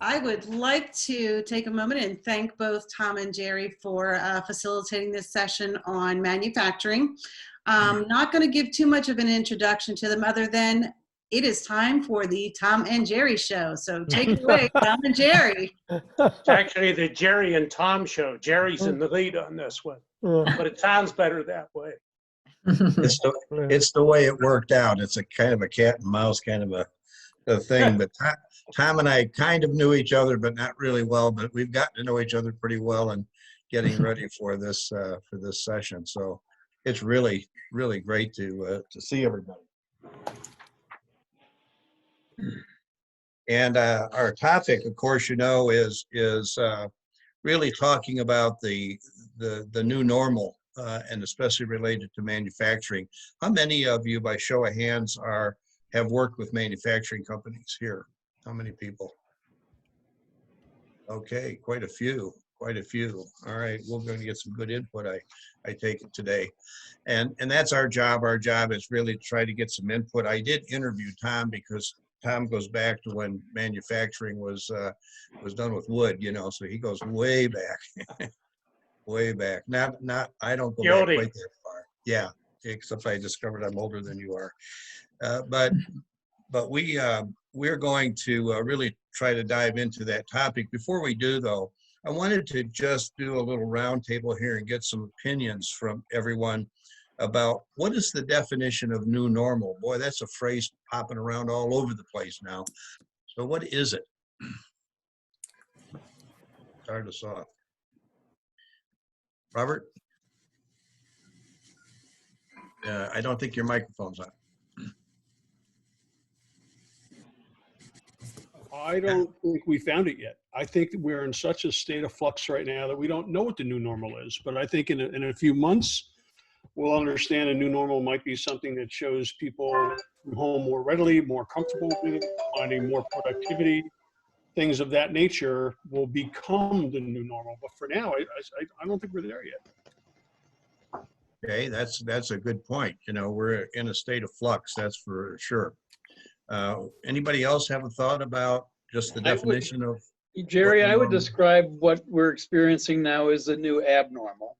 I would like to take a moment and thank both Tom and Jerry for facilitating this session on manufacturing. Not going to give too much of an introduction to them other than it is time for the Tom and Jerry show. So take it away, Tom and Jerry. It's actually the Jerry and Tom show. Jerry's in the lead on this one, but it sounds better that way. It's the way it worked out. It's a kind of a cat and mouse kind of a thing. But Tom and I kind of knew each other, but not really well. But we've gotten to know each other pretty well and getting ready for this session. So it's really, really great to see everybody. And our topic, of course, you know, is really talking about the new normal, and especially related to manufacturing. How many of you, by show of hands, have worked with manufacturing companies here? How many people? Okay, quite a few. All right, we're going to get some good input, I take it today. And that's our job. Our job is really to try to get some input. I did interview Tom because Tom goes back to when manufacturing was done with wood, you know, so he goes way back. Way back. Not I don't go back quite that far. Yeah, except I discovered I'm older than you are. But we're going to really try to dive into that topic. Before we do, though, I wanted to just do a little roundtable here and get some opinions from everyone about what is the definition of new normal. Boy, that's a phrase popping around all over the place now. So what is it? Start us off. Robert? I don't think your microphone's on. I don't think we found it yet. I think we're in such a state of flux right now that we don't know what the new normal is. But I think in a few months, we'll understand a new normal might be something that shows people from home more readily, more comfortable with it, finding more productivity. Things of that nature will become the new normal. But for now, I don't think we're there yet. Okay, that's a good point. You know, we're in a state of flux, that's for sure. Anybody else have a thought about just the definition of? Jerry, I would describe what we're experiencing now as the new abnormal.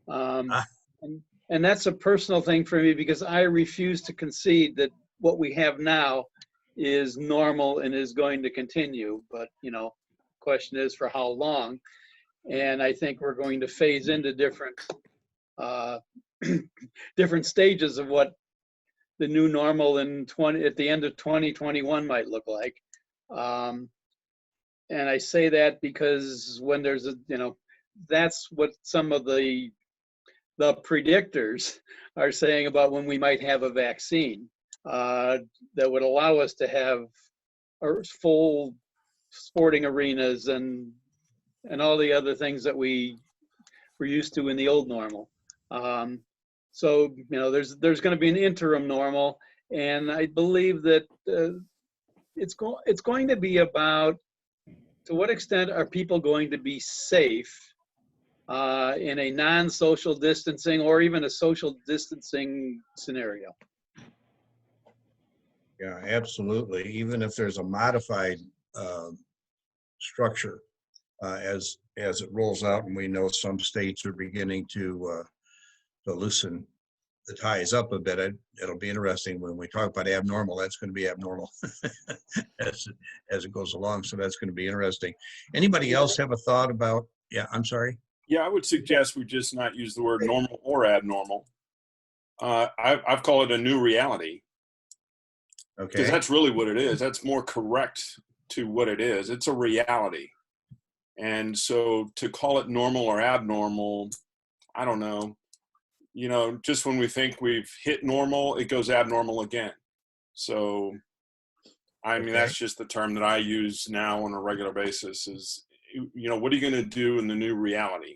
And that's a personal thing for me because I refuse to concede that what we have now is normal and is going to continue. But, you know, question is for how long? And I think we're going to phase into different different stages of what the new normal at the end of 2021 might look like. And I say that because when there's that's what some of the predictors are saying about when we might have a vaccine that would allow us to have full sporting arenas and all the other things that we were used to in the old normal. So, you know, there's going to be an interim normal, and I believe that it's going to be about to what extent are people going to be safe in a non-social distancing or even a social distancing scenario. Yeah, absolutely. Even if there's a modified structure as it rolls out, and we know some states are beginning to loosen the ties up a bit. It'll be interesting when we talk about abnormal. That's going to be abnormal as it goes along. So that's going to be interesting. Anybody else have a thought about? Yeah, I'm sorry. Yeah, I would suggest we just not use the word normal or abnormal. I've called it a new reality. Okay. Because that's really what it is. That's more correct to what it is. It's a reality. And so to call it normal or abnormal, I don't know. You know, just when we think we've hit normal, it goes abnormal again. So, I mean, that's just the term that I use now on a regular basis is, you know, what are you going to do in the new reality?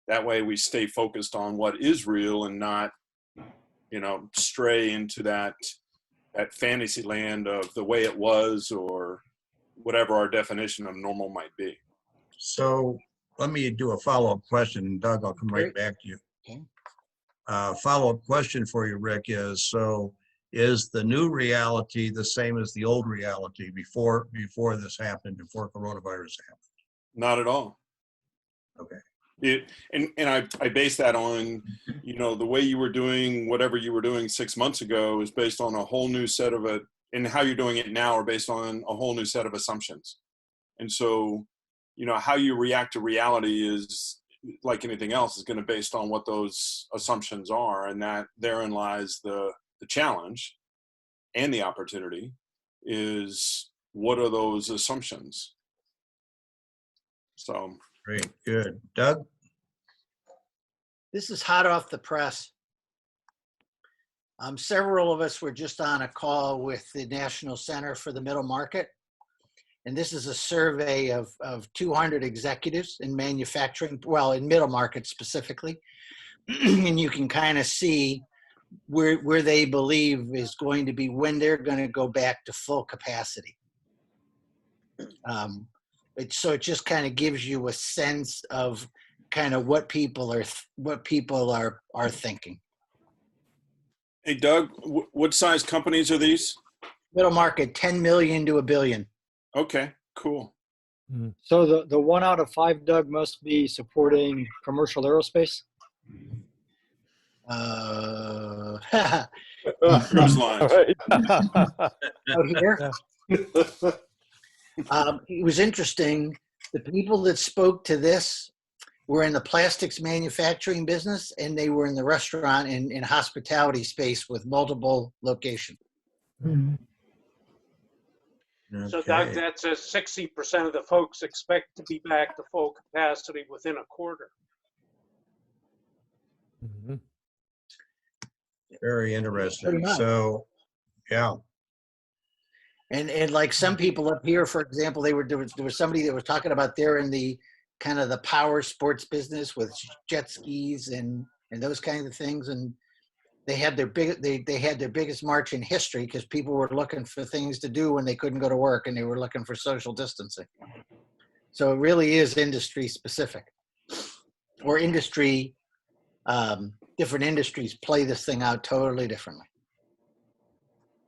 That way we stay focused on what is real and not, you know, stray into that fantasy land of the way it was or whatever our definition of normal might be. So let me do a follow-up question. Doug, I'll come right back to you. Follow-up question for you, Rick, is so is the new reality the same as the old reality before this happened, before coronavirus happened? Not at all. Okay. I base that on, the way you were doing whatever you were doing 6 months ago is based on a whole new set of and how you're doing it now are based on a whole new set of assumptions. And so, how you react to reality is, like anything else, is going to be based on what those assumptions are, and that therein lies the challenge and the opportunity is, what are those assumptions? So. Great, good. Doug? This is hot off the press. Several of us were just on a call with the National Center for the Middle Market. And this is a survey of 200 executives in manufacturing, well, in middle market specifically. And you can kind of see where they believe is going to be when they're going to go back to full capacity. So it just kind of gives you a sense of kind of what people are thinking. Hey, Doug, what size companies are these? Middle market, 10 million to $1 billion. Okay, cool. So the 1 out of 5, Doug, must be supporting commercial aerospace? Cruise lines. Out here. It was interesting. The people that spoke to this were in the plastics manufacturing business, and they were in the restaurant and hospitality space with multiple locations. So Doug, that's 60% of the folks expect to be back to full capacity within a quarter. Very interesting. So, yeah. And like some people up here, for example, there was somebody that was talking about they're in the kind of the power sports business with jet skis and those kinds of things, and they had their biggest March in history because people were looking for things to do when they couldn't go to work, and they were looking for social distancing. So it really is industry specific, or different industries play this thing out totally differently.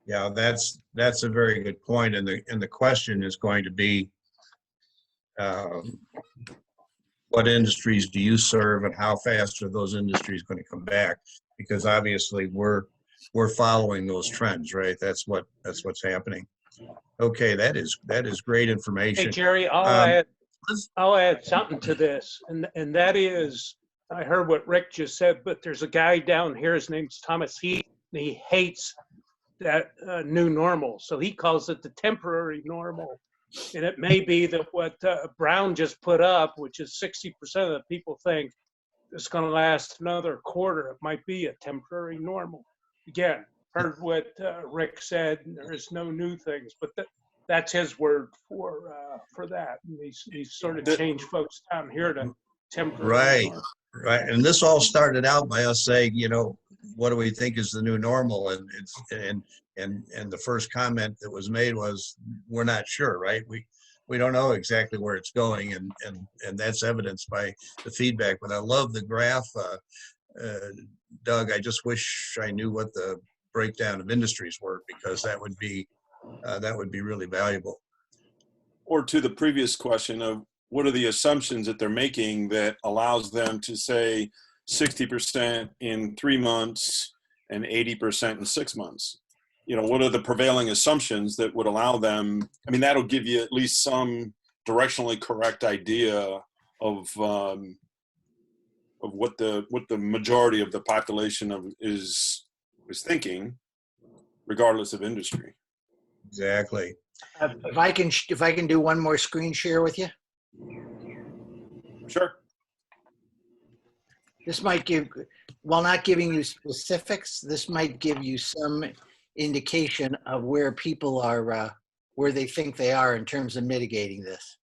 Yeah, that's a very good point. And the question is going to be, what industries do you serve, and how fast are those industries going to come back? Because obviously we're following those trends, right? That's what's happening. Okay, that is great information. Hey, Jerry, I'll add something to this, and that is, I heard what Rick just said, but there's a guy down here, his name's Thomas Heath, and he hates that new normal. So he calls it the temporary normal. And it may be that what Brown just put up, which is 60% of the people think it's going to last another quarter. It might be a temporary normal. Again, heard what Rick said, and there's no new things, but that's his word for that. And he's sort of changed folks down here to temporary. Right, normal. right. And this all started out by us saying, what do we think is the new normal? And the first comment that was made was, we're not sure, right? We don't know exactly where it's going, and that's evidenced by the feedback. But I love the graph, Doug. I just wish I knew what the breakdown of industries were, because that would be really valuable. Or to the previous question of, what are the assumptions that they're making that allows them to say 60% in 3 months and 80% in 6 months? What are the prevailing assumptions that would allow them? I mean, that'll give you at least some directionally correct idea of what the majority of the population is thinking, regardless of industry. Exactly. If I can do one more screen share with you. Sure. This might give, while not giving you specifics, this might give you some indication of where people are, where they think they are in terms of mitigating this.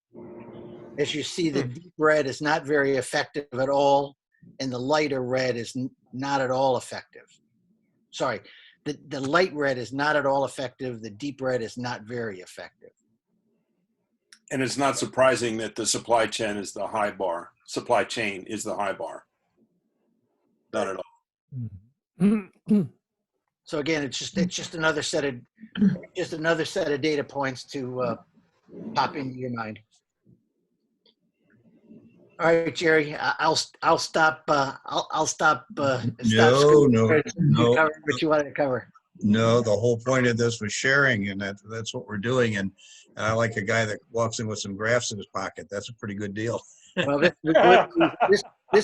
As you see, the deep red is not very effective at all, and the lighter red is not at all effective. Sorry, the light red is not at all effective. The deep red is not very effective. And it's not surprising that the supply chain is the high bar. Supply chain is the high bar. Not at all. So again, it's just another set of data points to pop into your mind. All right, Jerry, I'll stop. I'll stop. No. Cover what you wanted to cover. No, the whole point of this was sharing, and that's what we're doing. And I like a guy that walks in with some graphs in his pocket. That's a pretty good deal. Well, this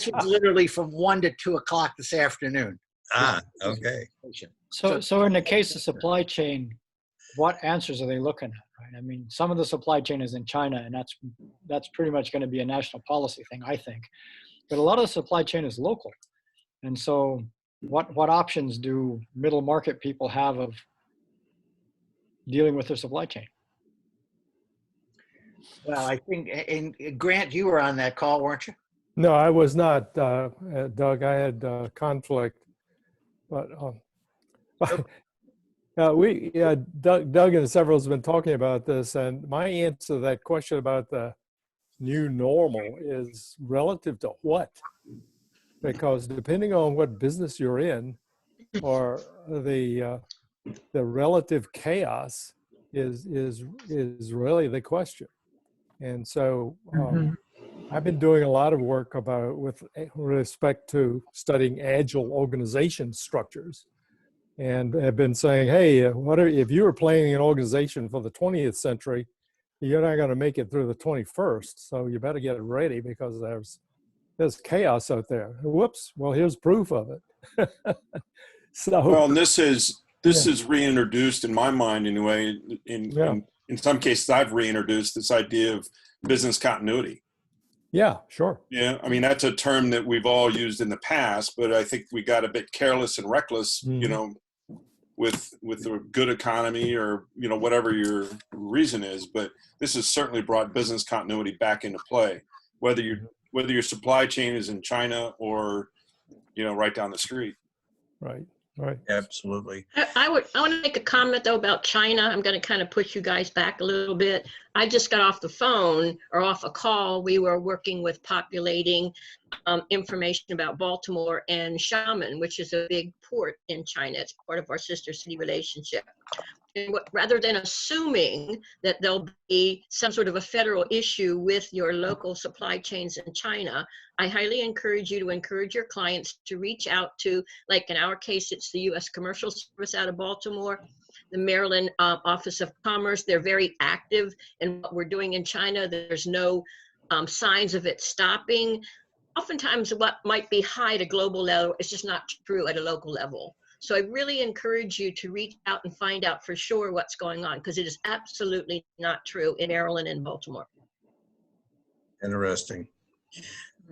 was literally from 1 to 2 o'clock this afternoon. Okay. So in the case of supply chain, what answers are they looking at, right? I mean, some of the supply chain is in China, and that's pretty much going to be a national policy thing, I think. But a lot of the supply chain is local. And so what options do middle market people have of dealing with their supply chain? Well, I think, and Grant, you were on that call, weren't you? No, I was not, Doug. I had conflict, but Doug and several has been talking about this, and my answer to that question about the new normal is relative to what? Because depending on what business you're in, or the relative chaos is really the question. And so I've been doing a lot of work with respect to studying agile organization structures, and have been saying, hey, if you were planning an organization for the 20th century, you're not going to make it through the 21st. So you better get it ready, because there's chaos out there. Whoops. Well, here's proof of it. Well, and this is reintroduced in my mind anyway. In some cases, I've reintroduced this idea of business continuity. Yeah, sure. Yeah, I mean, that's a term that we've all used in the past, but I think we got a bit careless and reckless, with a good economy, or, whatever your reason is. But this has certainly brought business continuity back into play, whether your supply chain is in China or, right down the street. Right. Absolutely. I want to make a comment though about China. I'm going to kind of push you guys back a little bit. I just got off the phone, or off a call. We were working with populating information about Baltimore and Xiamen, which is a big port in China. It's part of our sister city relationship. And rather than assuming that there'll be some sort of a federal issue with your local supply chains in China, I highly encourage you to encourage your clients to reach out to, like in our case, it's the U.S. Commercial Service out of Baltimore, the Maryland Office of Commerce. They're very active in what we're doing in China. There's no signs of it stopping. Oftentimes what might be high at a global level is just not true at a local level. So I really encourage you to reach out and find out for sure what's going on, because it is absolutely not true in Maryland and Baltimore. Interesting.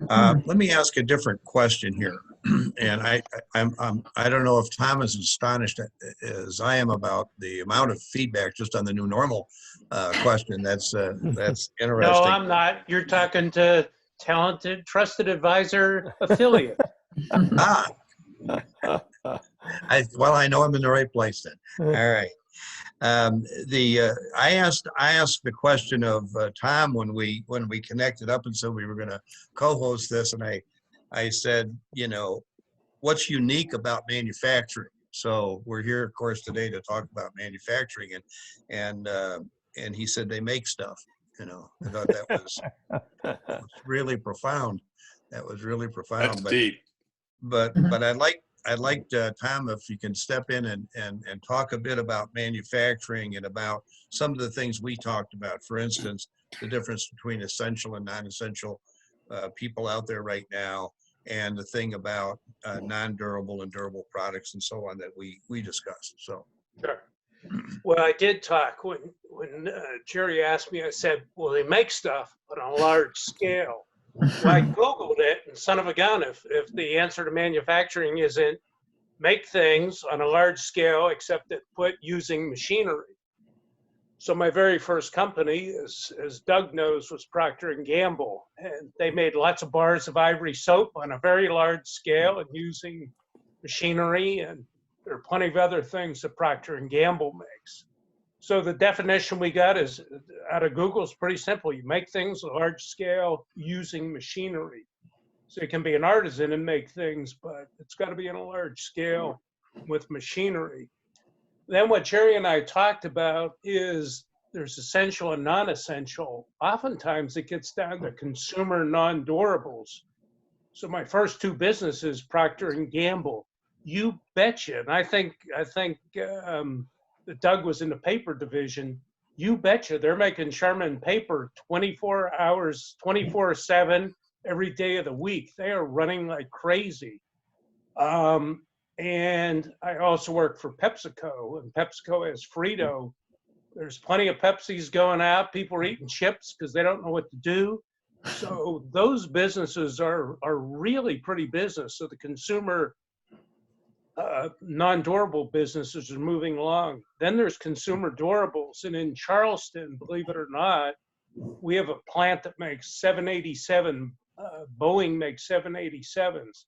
Let me ask a different question here, and I don't know if Tom is as astonished as I am about the amount of feedback just on the new normal question. That's interesting. No, I'm not. You're talking to talented, trusted advisor affiliate. I know I'm in the right place then. All right. I asked the question of Tom when we connected up and said we were going to co-host this, and I said, what's unique about manufacturing? So we're here, of course, today to talk about manufacturing, and he said they make stuff. I thought that was really profound. That was really profound. That's deep. But I'd like Tom, if you can step in and talk a bit about manufacturing and about some of the things we talked about. For instance, the difference between essential and non-essential people out there right now, and the thing about non-durable and durable products and so on that we discussed. So. Sure. Well, I did talk when Jerry asked me. I said, "Well, they make stuff, but on a large scale." Well, I Googled it, and son of a gun, if the answer to manufacturing isn't make things on a large scale, except that put using machinery. So my very first company, as Doug knows, was Procter & Gamble, and they made lots of bars of ivory soap on a very large scale and using machinery, and there are plenty of other things that Procter & Gamble makes. So the definition we got is out of Google is pretty simple. You make things on a large scale using machinery. So you can be an artisan and make things, but it's got to be on a large scale. with machinery. Then what Jerry and I talked about is there's essential and non-essential. Oftentimes it gets down to consumer non-durables. So my first two businesses, Procter and Gamble, you betcha. And I think Doug was in the paper division. You betcha they're making Sherman paper 24 hours, 24/7, every day of the week. They are running like crazy. And I also work for PepsiCo, and PepsiCo has Frito. There's plenty of Pepsis going out. People are eating chips because they don't know what to do. So those businesses are really pretty business. So the consumer non-durable businesses are moving along. Then there's consumer durables. And in Charleston, believe it or not, we have a plant that makes 787. Boeing makes 787s.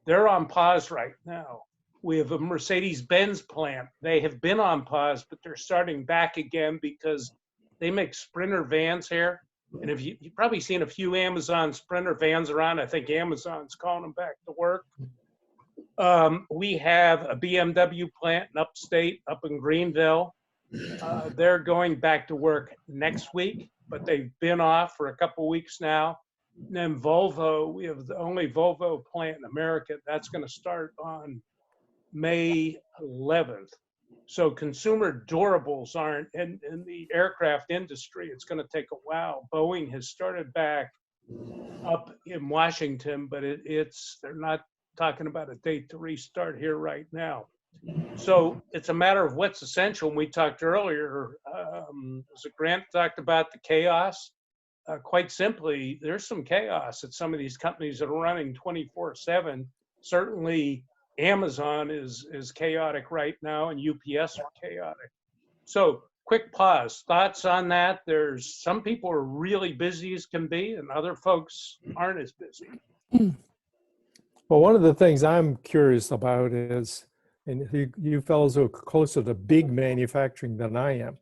They're on pause right now. We have a Mercedes-Benz plant. They have been on pause, but they're starting back again because they make Sprinter vans here. And if you've probably seen a few Amazon Sprinter vans around, I think Amazon's calling them back to work. We have a BMW plant in upstate, up in Greenville. They're going back to work next week, but they've been off for a couple weeks now. And then Volvo, we have the only Volvo plant in America. That's going to start on May 11th. So consumer durables aren't, in the aircraft industry, it's going to take a while. Boeing has started back up in Washington, but they're not talking about a date to restart here right now. So it's a matter of what's essential. And we talked earlier, as Grant talked about the chaos. Quite simply, there's some chaos at some of these companies that are running 24/7. Certainly, Amazon is chaotic right now, and UPS are chaotic. So, quick pause. Thoughts on that? There's some people are really busy as can be, and other folks aren't as busy. Well, one of the things I'm curious about is, and you fellows are closer to big manufacturing than I am.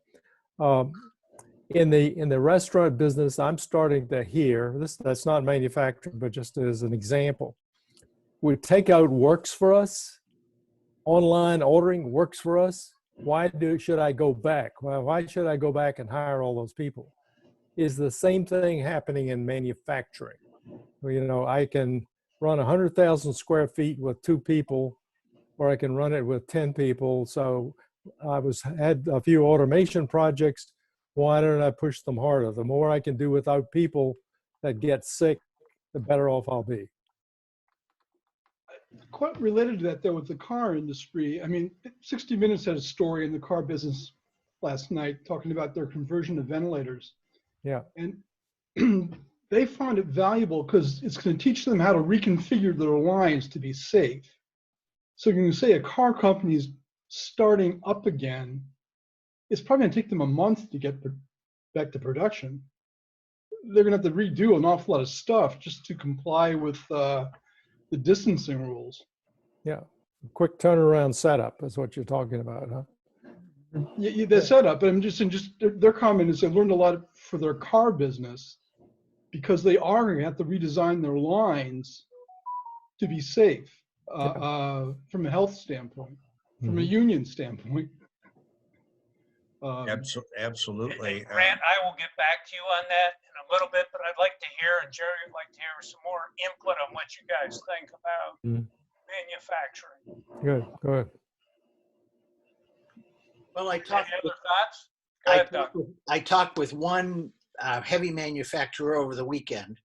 In the restaurant business, I'm starting to hear that's not manufacturing, but just as an example, we takeout works for us, online ordering works for us. Should I go back? Well, why should I go back and hire all those people? Is the same thing happening in manufacturing? Well, I can run 100,000 square feet with 2 people, or I can run it with 10 people. So I had a few automation projects. Why don't I push them harder? The more I can do without people that get sick, the better off I'll be. Quite related to that, though, with the car industry. I mean, 60 Minutes had a story in the car business last night talking about their conversion to ventilators. Yeah. And they found it valuable because it's going to teach them how to reconfigure their lines to be safe. So you can say a car company's starting up again, it's probably going to take them a month to get back to production. They're going to have to redo an awful lot of stuff just to comply with the distancing rules. Yeah, quick turnaround setup is what you're talking about, huh? Yeah, the setup, but I'm just their comment is they learned a lot for their car business because they are going to have to redesign their lines to be safe from a health standpoint, from a union standpoint. Absolutely. Grant, I will get back to you on that in a little bit, but I'd like to hear, and Jerry would like to hear some more input on what you guys think about manufacturing. Good, go ahead. Well, Any other thoughts? Go ahead, Doug. I talked with one heavy manufacturer over the weekend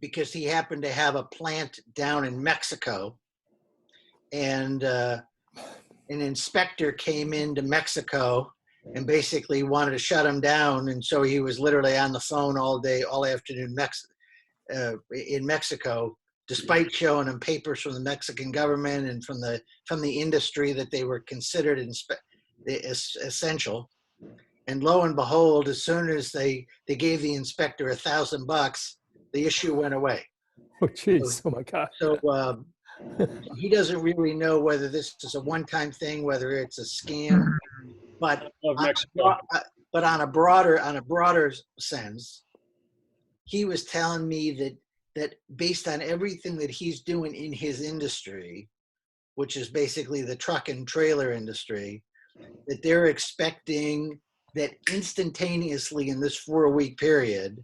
because he happened to have a plant down in Mexico, and an inspector came into Mexico and basically wanted to shut him down. And so he was literally on the phone all day, all afternoon in Mexico, despite showing him papers from the Mexican government and from the industry that they were considered essential. And lo and behold, as soon as they gave the inspector $1,000, the issue went away. Oh, geez. Oh, my God. So he doesn't really know whether this is a one-time thing, whether it's a scam, but on a broader sense, he was telling me that based on everything that he's doing in his industry, which is basically the truck and trailer industry, that they're expecting that instantaneously in this 4-week period,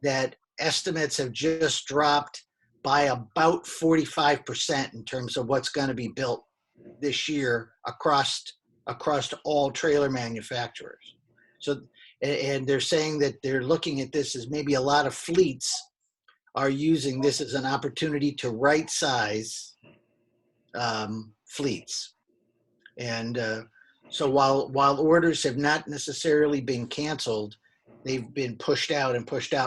that estimates have just dropped by about 45% in terms of what's going to be built this year across all trailer manufacturers. So, and they're saying that they're looking at this as maybe a lot of fleets are using this as an opportunity to right size fleets. And so while orders have not necessarily been canceled, they've been pushed out,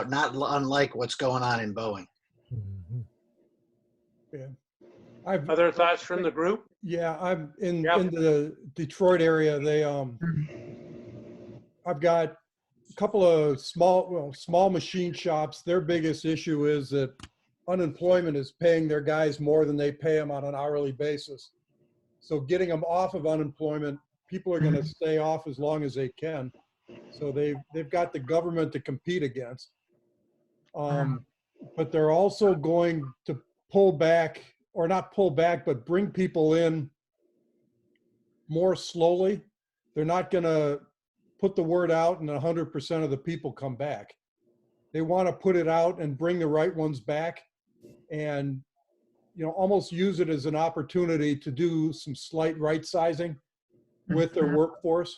not unlike what's going on in Boeing. Mhm. Yeah. I've, Other thoughts from the group? yeah, I'm in Yep. the Detroit area. I've got a couple of small machine shops. Their biggest issue is that unemployment is paying their guys more than they pay them on an hourly basis. So getting them off of unemployment, people are going to stay off as long as they can. So they've got the government to compete against. But they're also going to pull back, or not pull back, but bring people in more slowly. They're not going to put the word out and 100% of the people come back. They want to put it out and bring the right ones back, and almost use it as an opportunity to do some slight right sizing with their workforce.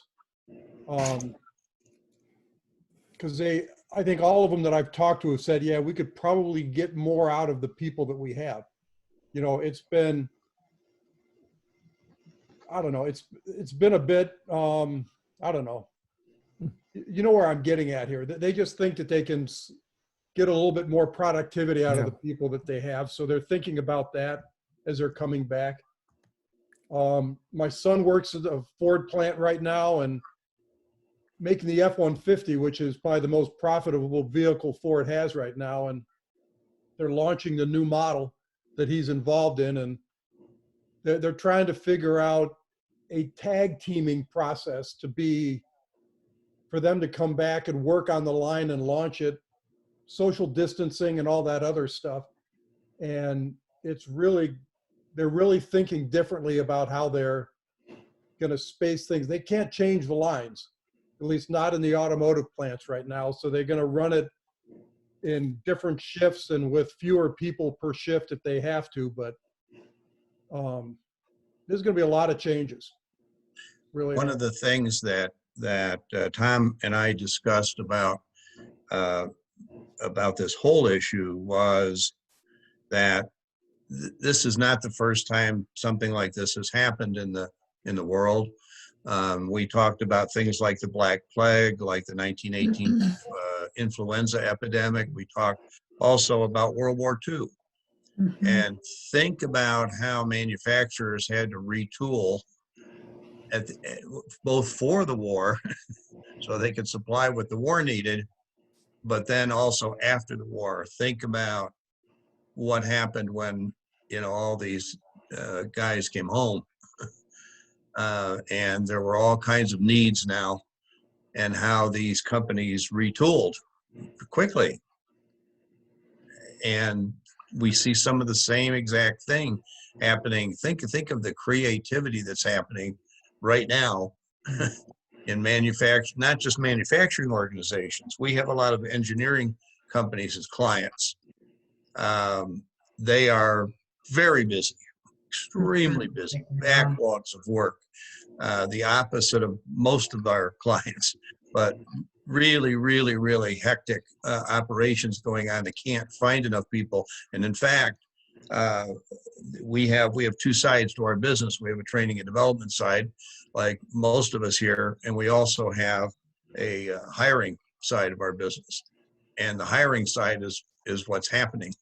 Because I think all of them that I've talked to have said, yeah, we could probably get more out of the people that we have. It's been, I don't know, it's been a bit, I don't know. You know where I'm getting at here. They just think that they can get a little bit more productivity out of the people that they have. So they're thinking about that as they're coming back. My son works at a Ford plant right now and making the F-150, which is probably the most profitable vehicle Ford has right now. And they're launching the new model that he's involved in. And they're trying to figure out a tag teaming process for them to come back and work on the line and launch it, social distancing and all that other stuff. And they're really thinking differently about how they're going to space things. They can't change the lines, at least not in the automotive plants right now. So they're going to run it in different shifts and with fewer people per shift if they have to. But there's going to be a lot of changes. Really. One of the things that Tom and I discussed about this whole issue was that this is not the first time something like this has happened in the world. We talked about things like the Black Plague, like the 1918 influenza epidemic. We talked also about World War II. And think about how manufacturers had to retool both for the war so they could supply what the war needed, but then also after the war. Think about what happened when all these guys came home, and there were all kinds of needs now, and how these companies retooled quickly. And we see some of the same exact thing happening. Think of the creativity that's happening right now in manufacturing, not just manufacturing organizations. We have a lot of engineering companies as clients. They are very busy, extremely busy, backlogs of work, the opposite of most of our clients, but really, really, really hectic operations going on. They can't find enough people. And in fact, we have two sides to our business. We have a training and development side, like most of us here, and we also have a hiring side of our business. And the hiring side is what's happening.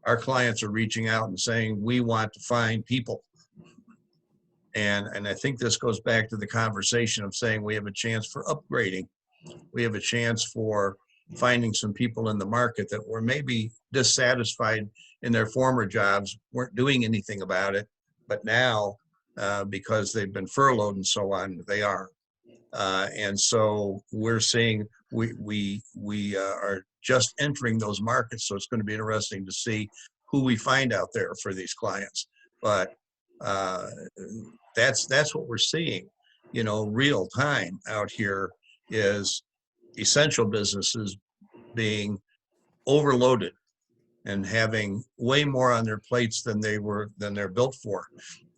Our clients are reaching out and saying, we want to find people. And I think this goes back to the conversation of saying we have a chance for upgrading. We have a chance for finding some people in the market that were maybe dissatisfied in their former jobs, weren't doing anything about it, but now, because they've been furloughed and so on, they are. And so we're seeing, we are just entering those markets. So it's going to be interesting to see who we find out there for these clients. But Uh, that's what we're seeing, you know, real time out here is essential businesses being overloaded and having way more on their plates than they're built for.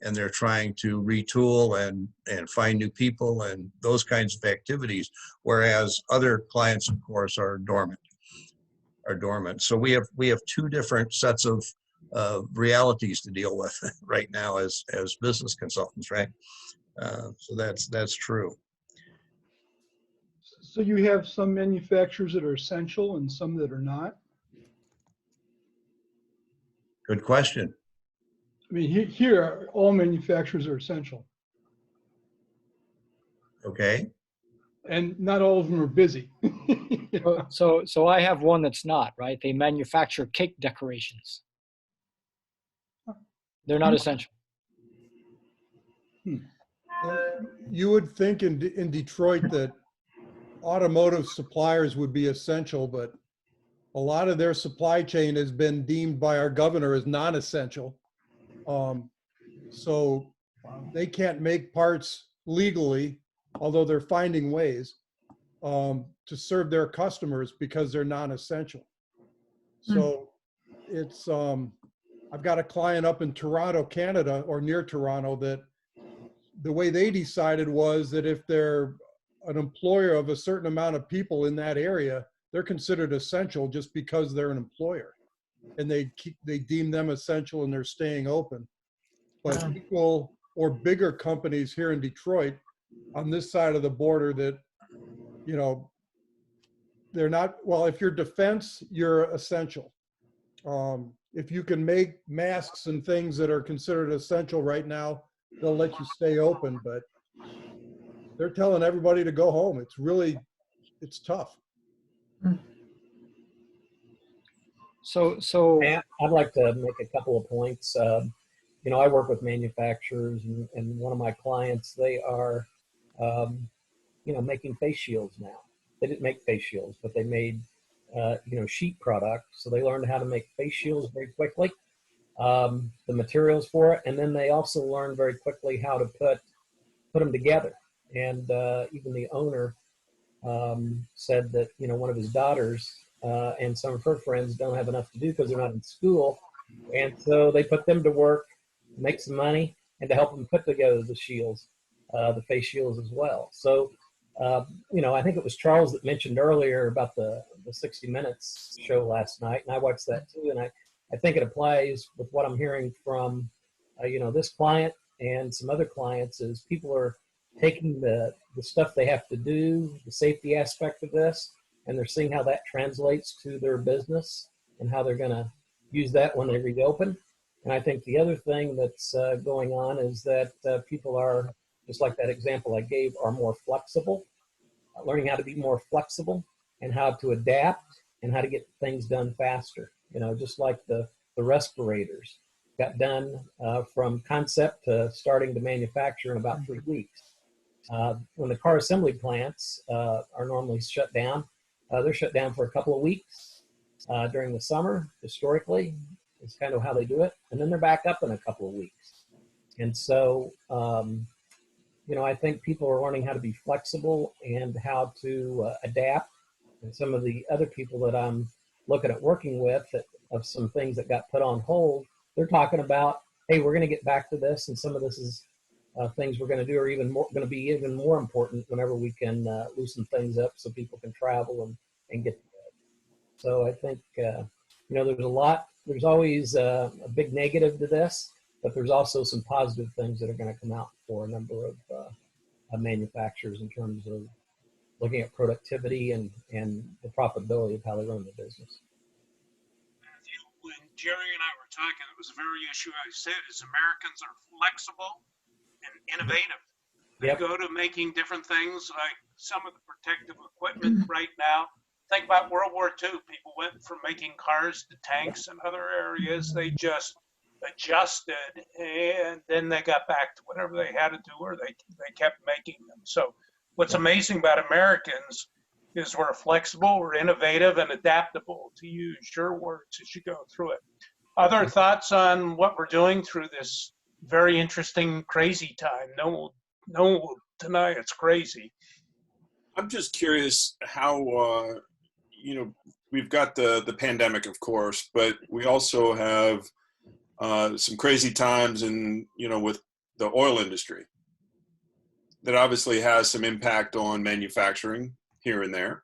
And they're trying to retool and find new people and those kinds of activities, whereas other clients, of course, are dormant. So we have two different sets of realities to deal with right now as business consultants, right? So that's true. So you have some manufacturers that are essential and some that are not. Good question. I mean, here, all manufacturers are essential, Okay. and not all of them are busy. So I have one that's not, right? They manufacture cake decorations. They're not essential. You would think in Detroit that automotive suppliers would be essential, but a lot of their supply chain has been deemed by our governor as non-essential. So they can't make parts legally, although they're finding ways to serve their customers because they're non-essential. So it's, I've got a client up in Toronto, Canada, or near Toronto, that the way they decided was that if they're an employer of a certain amount of people in that area, they're considered essential just because they're an employer, and they deem them essential and they're staying open. But equal or bigger companies here in Detroit on this side of the border that, you know, they're not, well, if you're defense, you're essential. If you can make masks and things that are considered essential right now, they'll let you stay open, but they're telling everybody to go home. It's tough. So I'd like to make a couple of points. You know, I work with manufacturers, and one of my clients, they are, you know, making face shields now. They didn't make face shields, but they made, you know, sheet products. So they learned how to make face shields very quickly, the materials for it, and then they also learned very quickly how to put them together. And even the owner said that, you know, one of his daughters and some of her friends don't have enough to do because they're not in school. And so they put them to work, make some money, and to help them put together the shields, the face shields as well. So, you know, I think it was Charles that mentioned earlier about the 60 Minutes show last night, and I watched that too. And I think it applies with what I'm hearing from, you know, this client and some other clients is people are taking the stuff they have to do, the safety aspect of this, and they're seeing how that translates to their business and how they're going to use that when they reopen. And I think the other thing that's going on is that people are, just like that example I gave, are more flexible, learning how to be more flexible and how to adapt and how to get things done faster. You know, just like the respirators got done from concept to starting to manufacture in about 3 weeks. When the car assembly plants are normally shut down, they're shut down for a couple of weeks during the summer. Historically, it's kind of how they do it, and then they're back up in a couple of weeks. And so, you know, I think people are learning how to be flexible and how to adapt. And some of the other people that I'm looking at working with of some things that got put on hold, they're talking about, hey, we're going to get back to this, and some of this is things we're going to do are even more going to be even more important whenever we can loosen things up so people can travel and get to bed. So I think you know, there's always a big negative to this, but there's also some positive things that are going to come out for a number of manufacturers in terms of looking at productivity and the profitability of how they run the business. When Jerry and I were talking, it was the very issue I said is Americans are flexible and innovative. They Yep. go to making different things like some of the protective equipment right now. Think about World War II. People went from making cars to tanks and other areas. They just adjusted, and then they got back to whatever they had to do, or they kept making them. So what's amazing about Americans is we're flexible, we're innovative, and adaptable, to use your words as you go through it. Other thoughts on what we're doing through this very interesting, crazy time. No one will deny it's crazy. I'm just curious how, we've got the pandemic, of course, but we also have some crazy times with the oil industry that obviously has some impact on manufacturing here and there.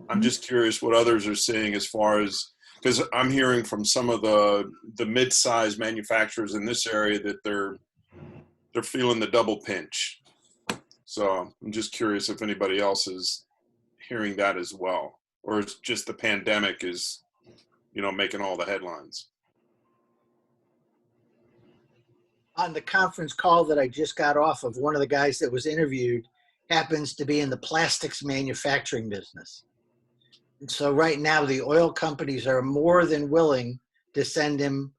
I'm just curious what others are seeing as far as, because I'm hearing from some of the mid-sized manufacturers in this area that they're feeling the double pinch. So I'm just curious if anybody else is hearing that as well, or it's just the pandemic is, making all the headlines. On the conference call that I just got off of, one of the guys that was interviewed happens to be in the plastics manufacturing business. And so right now the oil companies are more than willing to send him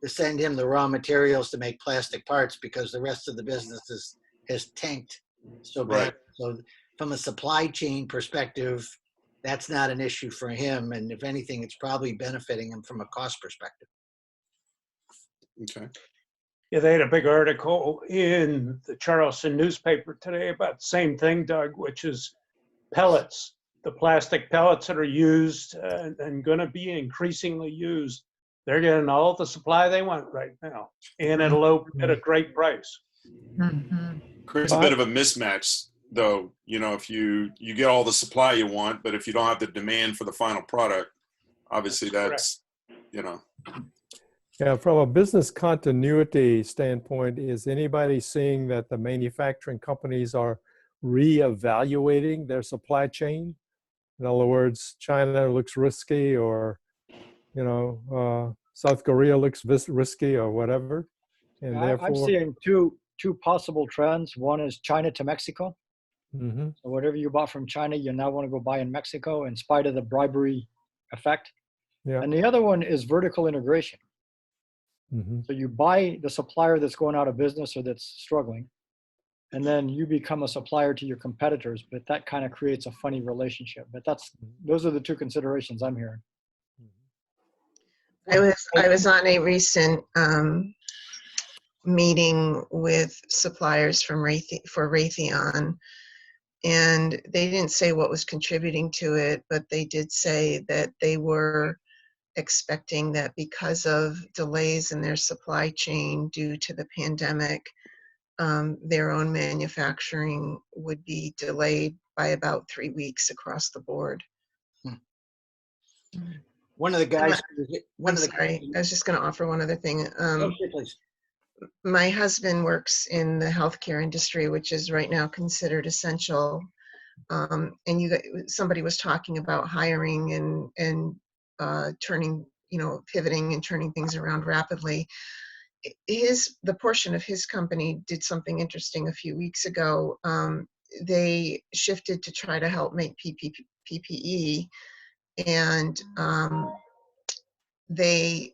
the raw materials to make plastic parts because the rest of the business has tanked so bad. Right. So from a supply chain perspective, that's not an issue for him. And if anything, it's probably benefiting him from a cost perspective. Okay. Yeah, they had a big article in the Charleston newspaper today about the same thing, Doug, which is pellets, the plastic pellets that are used and going to be increasingly used. They're getting all the supply they want right now, and at a great price. Creates a bit of a mismatch, though. If you get all the supply you want, but if you don't have the demand for the final product, obviously that's. Yeah, from a business continuity standpoint, is anybody seeing that the manufacturing companies are reevaluating their supply chain? In other words, China looks risky, or South Korea looks risky, or whatever, and therefore I'm seeing two possible trends. One is China to Mexico. Mm-hmm. So whatever you bought from China, you now want to go buy in Mexico, in spite of the bribery effect. Yeah. And the other one is vertical integration. Mm-hmm. So you buy the supplier that's going out of business or that's struggling, and then you become a supplier to your competitors, but that kind of creates a funny relationship. But those are the two considerations I'm hearing. I was on a recent meeting with suppliers for Raytheon, and they didn't say what was contributing to it, but they did say that they were expecting that because of delays in their supply chain due to the pandemic, their own manufacturing would be delayed by about 3 weeks across the board. One of the guys. Sorry, I was just going to offer one other thing. Okay, please. My husband works in the healthcare industry, which is right now considered essential. And somebody was talking about hiring and turning, pivoting and turning things around rapidly. The portion of his company did something interesting a few weeks ago. They shifted to try to help make PPE, and they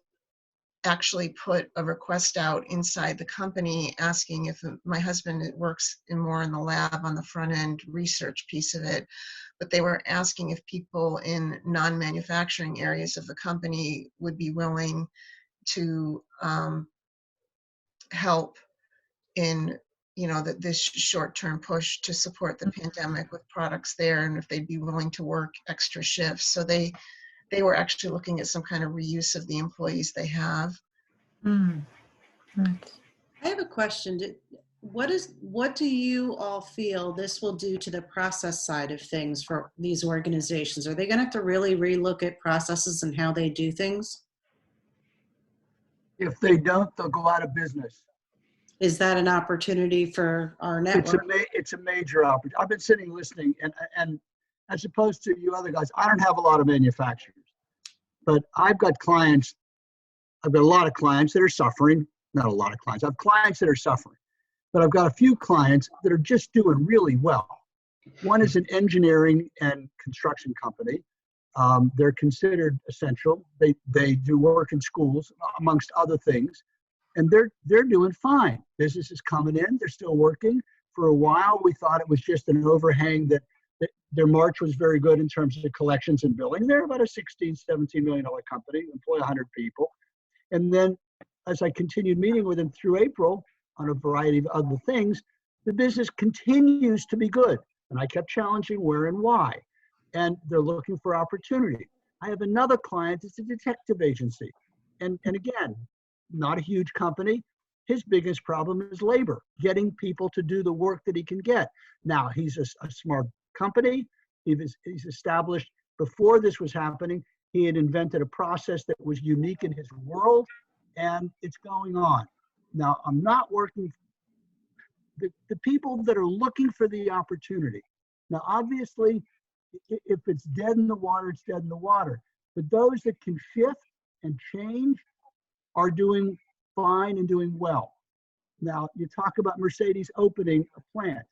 actually put a request out inside the company asking if my husband works more in the lab on the front end research piece of it, but they were asking if people in non-manufacturing areas of the company would be willing to help in this short-term push to support the pandemic with products there, and if they'd be willing to work extra shifts. So they were actually looking at some kind of reuse of the employees they have. I have a question. What do you all feel this will do to the process side of things for these organizations? Are they going to have to really relook at processes and how they do things? If they don't, they'll go out of business. Is that an opportunity for our network? It's a major opportunity. I've been sitting listening, and as opposed to you other guys, I don't have a lot of manufacturers, but I've got clients. I've got a lot of clients that are suffering. Not a lot of clients. I have clients that are suffering, but I've got a few clients that are just doing really well. One is an engineering and construction company. They're considered essential. They do work in schools, amongst other things, and they're doing fine. Business is coming in. They're still working. For a while, we thought it was just an overhang that their March was very good in terms of collections and billing. They're about a $16, $17 million company, employ 100 people. And then as I continued meeting with them through April, on a variety of other things, the business continues to be good. And I kept challenging where and why. And they're looking for opportunity. I have another client, it's a detective agency. And again, not a huge company. His biggest problem is labor, getting people to do the work that he can get. Now, he's a smart company. He's established, before this was happening, he had invented a process that was unique in his world, and it's going on. Now, I'm not working, the people that are looking for the opportunity. Now, obviously, if it's dead in the water, it's dead in the water. But those that can shift and change are doing fine and doing well. Now, you talk about Mercedes opening a plant.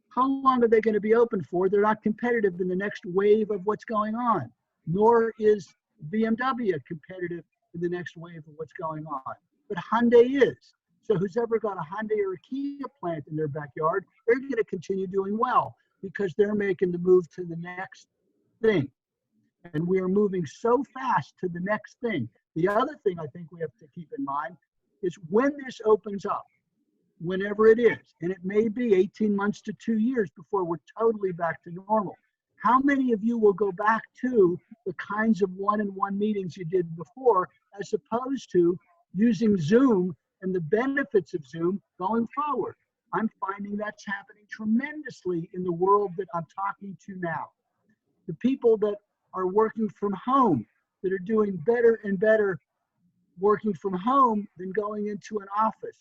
How long are they going to be open for? They're not competitive in the next wave of what's going on, nor is BMW competitive in the next wave of what's going on. But Hyundai is. So who's ever got a Hyundai or a Kia plant in their backyard, they're going to continue doing well because they're making the move to the next thing. And we are moving so fast to the next thing. The other thing I think we have to keep in mind is when this opens up, whenever it is, and it may be 18 months to 2 years before we're totally back to normal. How many of you will go back to the kinds of one-on-one meetings you did before, as opposed to using Zoom and the benefits of Zoom going forward? I'm finding that's happening tremendously in the world that I'm talking to now. The people that are working from home, that are doing better and better working from home than going into an office.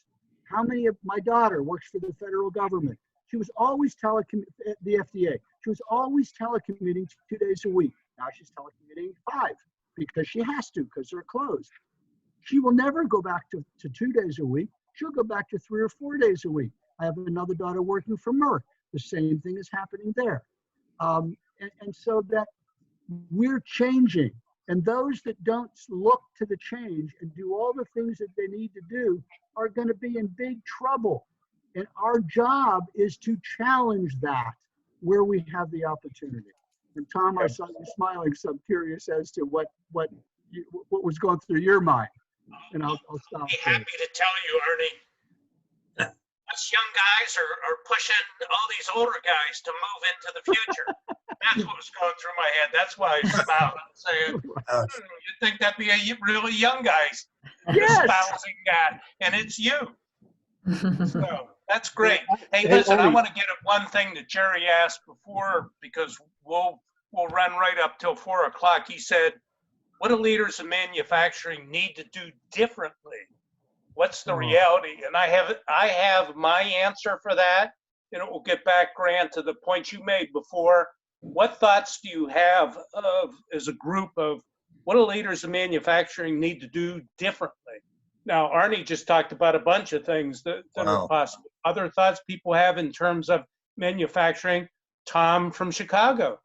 How many of my daughter works for the federal government? She was always the FDA. She was always telecommuting 2 days a week. Now she's telecommuting 5 because she has to, because they're closed. She will never go back to 2 days a week. She'll go back to 3 or 4 days a week. I have another daughter working for Merck. The same thing is happening there. And so that we're changing. And those that don't look to the change and do all the things that they need to do are going to be in big trouble. And our job is to challenge that where we have the opportunity. And Tom, I saw you smiling, so I'm curious as to what was going through your mind. And I'll stop. I'd be happy to tell you, Ernie, us young guys are pushing all these older guys to move into the future. That's what was going through my head. That's why I smiled and saying, you'd think that'd be a really young guy espousing that, and it's you. So that's great. Hey, listen, I want to get at one thing that Jerry asked before, because we'll run right up till 4 o'clock. He said, what do leaders in manufacturing need to do differently? What's the reality? And I have my answer for that, and it will get back, Grant, to the point you made before. What thoughts do you have of, as a group, of what do leaders in manufacturing need to do differently? Now, Arnie just talked about a bunch of things that are possible. Other thoughts people have in terms of manufacturing? Tom from Chicago.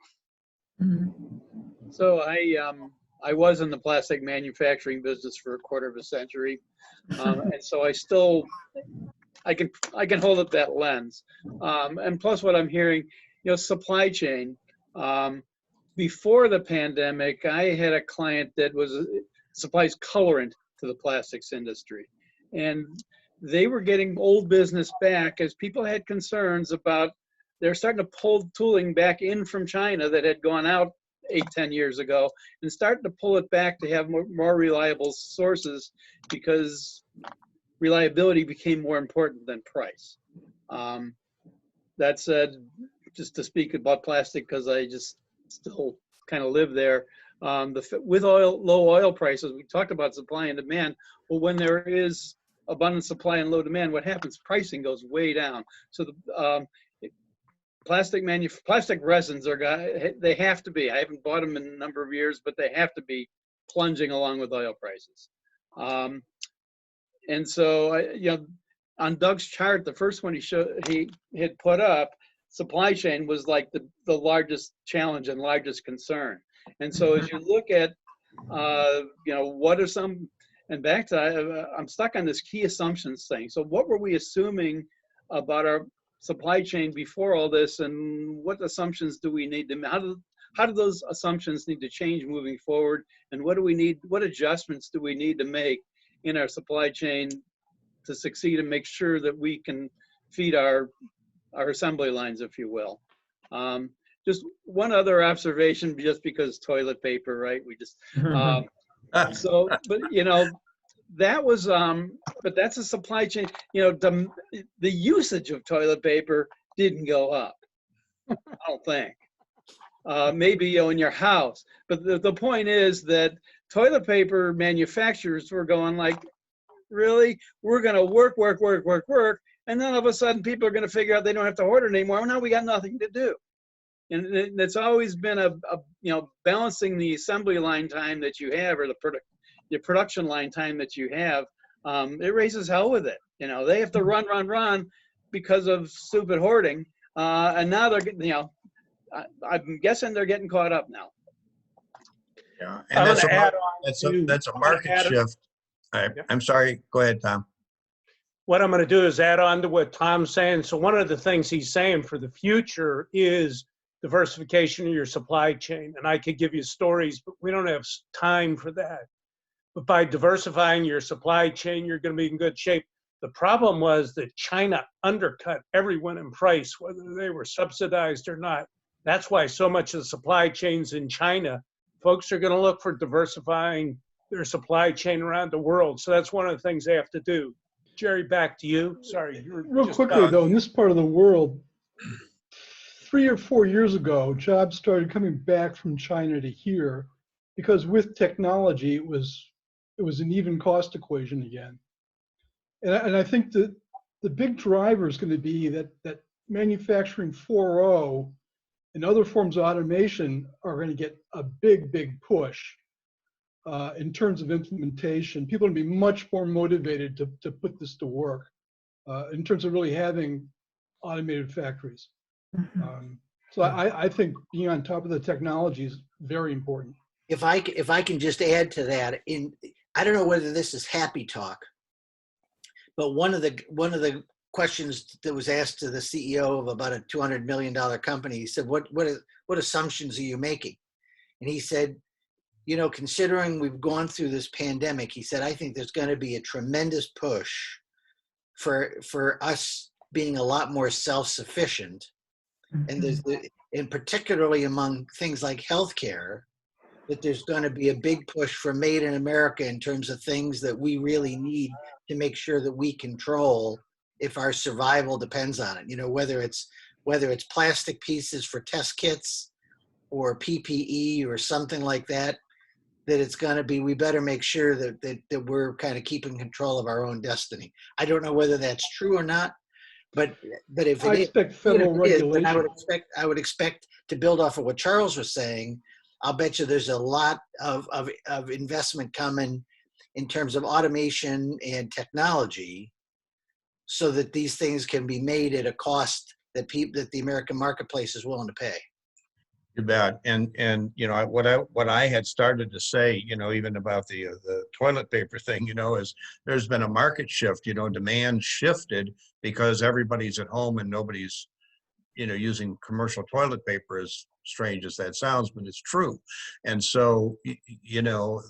So I was in the plastic manufacturing business for a quarter of a century, and so I can hold up that lens. And plus, what I'm hearing, supply chain. Before the pandemic, I had a client that supplies colorant to the plastics industry, and they were getting old business back as people had concerns about they're starting to pull tooling back in from China that had gone out 8-10 years ago, and starting to pull it back to have more reliable sources, because reliability became more important than price. That said, just to speak about plastic, because I just still kind of live there, with low oil prices, we talked about supply and demand. Well, when there is abundant supply and low demand, what happens? Pricing goes way down. So the plastic resins they have to be. I haven't bought them in a number of years, but they have to be plunging along with oil prices. And so, on Doug's chart, the first one he had put up, supply chain was like the largest challenge and largest concern. And so, as you look at, what are some, and back to, I'm stuck on this key assumptions thing. So, what were we assuming about our supply chain before all this, and what assumptions do we need to, how do those assumptions need to change moving forward, and what adjustments do we need to make in our supply chain to succeed and make sure that we can feed our assembly lines, if you will. Just one other observation, just because toilet paper, right? We just, so, but you know, that was, but that's a supply chain, you know, the usage of toilet paper didn't go up, I don't think. Maybe, you know, in your house. But the point is that toilet paper manufacturers were going like, really? We're going to work. And then all of a sudden people are going to figure out they don't have to order anymore. Well, now we got nothing to do. And it's always been you know, balancing the assembly line time that you have, or the production line time that you have. It raises hell with it. You know, they have to run because of stupid hoarding. And now they're getting, you know, I'm guessing they're getting caught up now. Yeah, I'm and gonna add on that's a market shift. I'm sorry. Go ahead, Tom. What I'm going to do is add on to what Tom's saying. So one of the things he's saying for the future is diversification of your supply chain. And I could give you stories, but we don't have time for that. But by diversifying your supply chain, you're going to be in good shape. The problem was that China undercut everyone in price, whether they were subsidized or not. That's why so much of the supply chains in China, folks are going to look for diversifying their supply chain around the world. So that's one of the things they have to do. Jerry, back to you. Sorry. Real quickly, though, in this part of the world, 3 or 4 years ago, jobs started coming back from China to here because with technology, it was an even cost equation again. And I think that the big driver is going to be that manufacturing 4.0 and other forms of automation are going to get a big push in terms of implementation. People are going to be much more motivated to put this to work in terms of really having automated factories. So I think being on top of the technology is very important. If I can just add to that, I don't know whether this is happy talk, but one of the questions that was asked to the CEO of about a $200 million company, he said, what assumptions are you making? And he said, you know, considering we've gone through this pandemic, he said, I think there's going to be a tremendous push for us being a lot more self-sufficient. And particularly among things like healthcare, that there's going to be a big push for made in America in terms of things that we really need to make sure that we control if our survival depends on it. You know, whether it's plastic pieces for test kits or PPE or something like that, that it's going to be, we better make sure that we're kind of keeping control of our own destiny. I don't know whether that's true or not, but if I expect federal regulation. I would expect to build off of what Charles was saying. I'll bet you there's a lot of investment coming in terms of automation and technology, so that these things can be made at a cost that the American marketplace is willing to pay. You bet. And you know what I had started to say, you know, even about the toilet paper thing, you know, is there's been a market shift. You know, demand shifted because everybody's at home and nobody's, you know, using commercial toilet paper, as strange as that sounds, but it's true. And so, you know,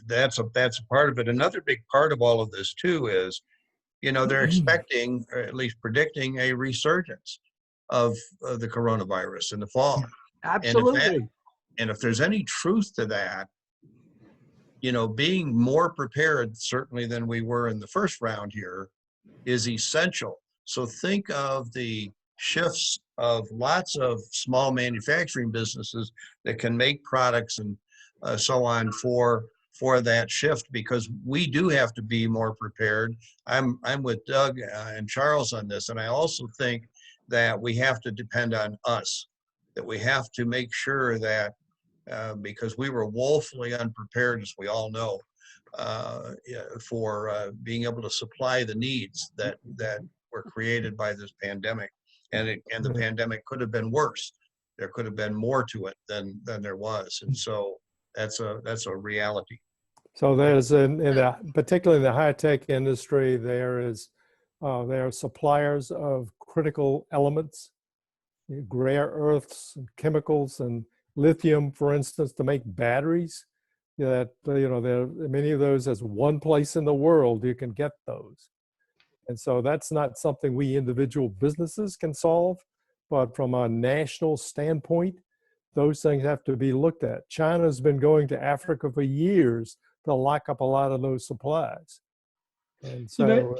that's a part of it. Another big part of all of this too is, you know, they're expecting, or at least predicting, a resurgence of the coronavirus in the fall. Absolutely. And if there's any truth to that, you know, being more prepared certainly than we were in the first round here is essential. So think of the shifts of lots of small manufacturing businesses that can make products and so on for that shift, because we do have to be more prepared. I'm with Doug and Charles on this, and I also think that we have to depend on us, that we have to make sure that because we were woefully unprepared, as we all know, for being able to supply the needs that were created by this pandemic. And the pandemic could have been worse. There could have been more to it than there was. And so that's a reality. So there's particularly in the high-tech industry, there are suppliers of critical elements, rare earths and chemicals and lithium, for instance, to make batteries. That, you know, there are many of those. As one place in the world you can get those. And so that's not something we individual businesses can solve, but from a national standpoint, those things have to be looked at. China's been going to Africa for years to lock up a lot of those supplies. And so,